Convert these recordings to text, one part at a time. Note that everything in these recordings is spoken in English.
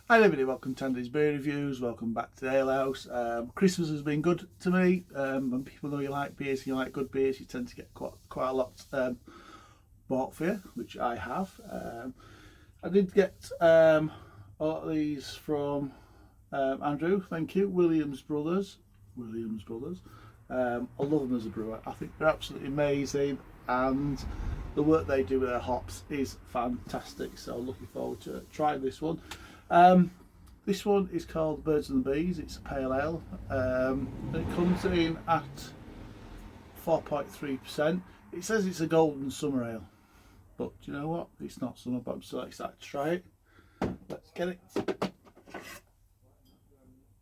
Hi everybody, welcome to Andy's Beer Reviews, welcome back to the Ale House. Christmas has been good to me. When people know you like beers and you like good beers, you tend to get quite a lot bought for you, which I have. I did get a lot of these from Andrew, thank you, Williams Brothers. I love them as a brewer. I think they're absolutely amazing, and the work they do with their hops is fantastic. So looking forward to trying this one. This one is called Birds and the Bees. It's a pale ale. It comes in at 4.3%. It says it's a golden summer ale, but do you know what? It's not summer, but I'm so excited to try it. Let's get it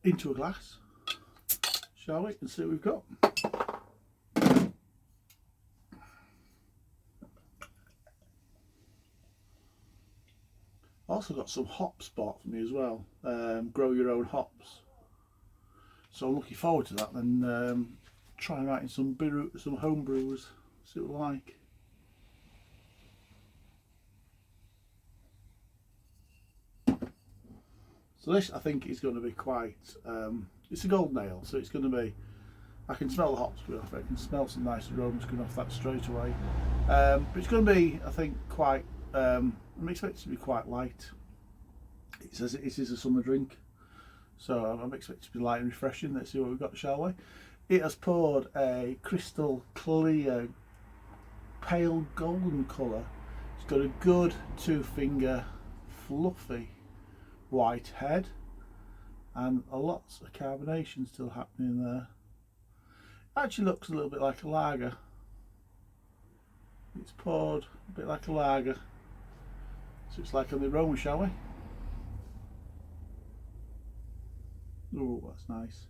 into a glass, shall we, and see what we've got. Also got some hops bought for me as well. Grow your own hops. So I'm looking forward to that and trying writing some home brews. See what I like. So this I think is going to be quite. It's a golden ale, so it's going to be. I can smell the hops coming off it. I can smell some nice aromas coming off that straight away. But it's going to be, I think, quite. I'm expecting it to be quite light. It says it is a summer drink, so I'm expecting it to be light and refreshing. Let's see what we've got, shall we? It has poured a crystal clear, pale golden colour. It's got a good 2-finger, fluffy white head, and a lot of carbonation still happening there. Actually looks a little bit like a lager. It's poured a bit like a lager. So it's like on the aroma, shall we? Oh, that's nice.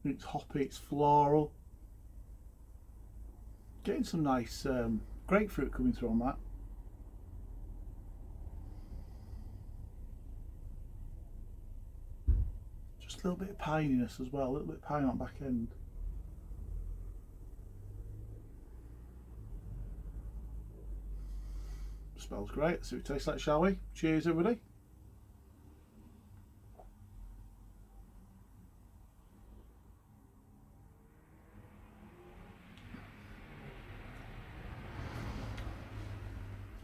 It's hoppy, it's floral. Getting some nice grapefruit coming through on that. Just a little bit of pininess as well, a little bit of pine on the back end. Smells great. Let's see what it tastes like, shall we? Cheers, everybody.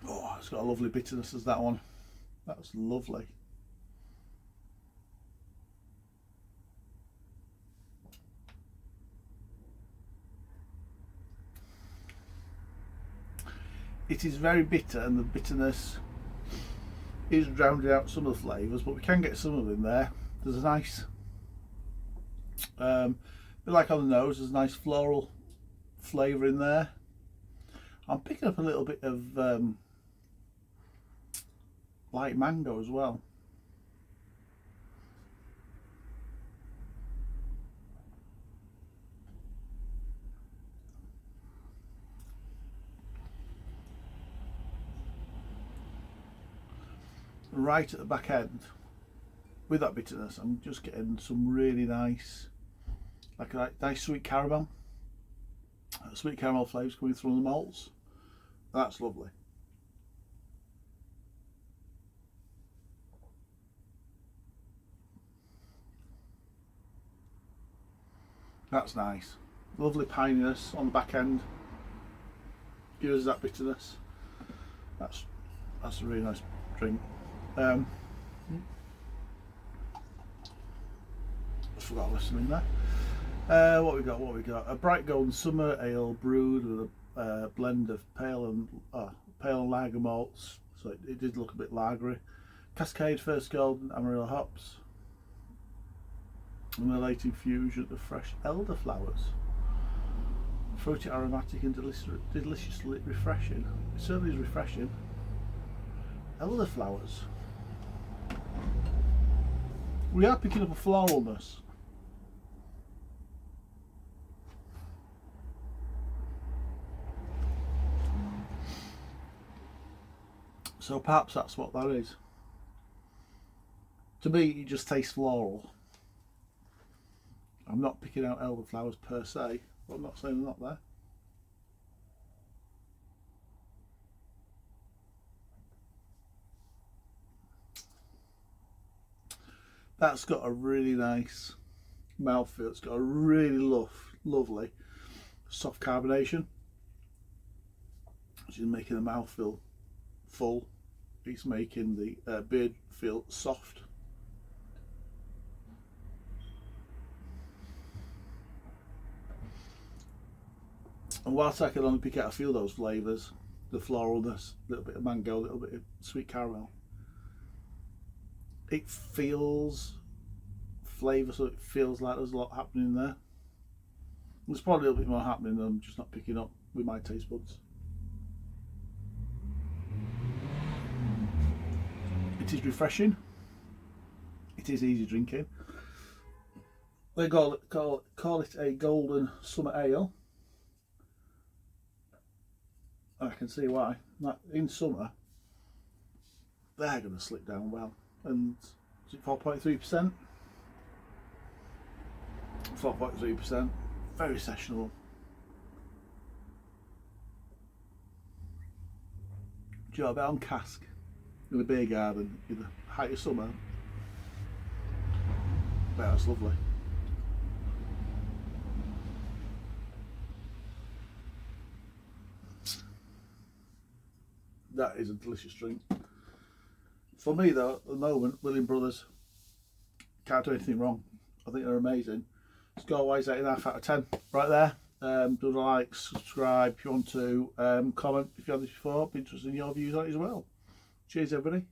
Oh, it's got a lovely bitterness as that one. That's lovely. It is very bitter, and the bitterness is drowning out some of the flavours, but we can get some of them in there. There's a nice, bit like on the nose, there's a nice floral flavour in there. I'm picking up a little bit of light mango as well. Right at the back end, with that bitterness, I'm just getting some really nice, like a nice sweet caramel. Sweet caramel flavours coming through the malts. That's lovely. That's nice. Lovely pininess on the back end. Gives us that bitterness. That's a really nice drink. I forgot to listen in there. What we got? A bright golden summer ale brewed with a blend of pale and lager malts. So it did look a bit lagery. Cascade First Golden Amarillo hops. And a late infusion of fresh elderflowers. Fruity, aromatic, and deliciously refreshing. It certainly is refreshing. Elderflowers. We are picking up a floralness. So perhaps that's what that is. To me, it just tastes floral. I'm not picking out elderflowers per se, but I'm not saying they're not there. That's got a really nice mouthfeel. It's got a really lovely soft carbonation, which is making the mouth feel full. It's making the beard feel soft. And whilst I can only pick out a few of those flavours, the floralness, a little bit of mango, a little bit of sweet caramel, it feels flavour, so it feels like there's a lot happening there. There's probably a little bit more happening than I'm just not picking up with my taste buds. It is refreshing. It is easy drinking. They call it a golden summer ale. I can see why. In summer, they're going to slip down well. And is it 4.3%? 4.3%. Very sessionable. Do you know, a bit on cask in a beer garden in the height of summer. That's lovely. That is a delicious drink. For me though, at the moment, William Brothers can't do anything wrong. I think they're amazing. Score wise 8.5 out of 10 right there. Do a like, subscribe if you want to, comment if you had this before. Be interested in your views on it as well. Cheers everybody.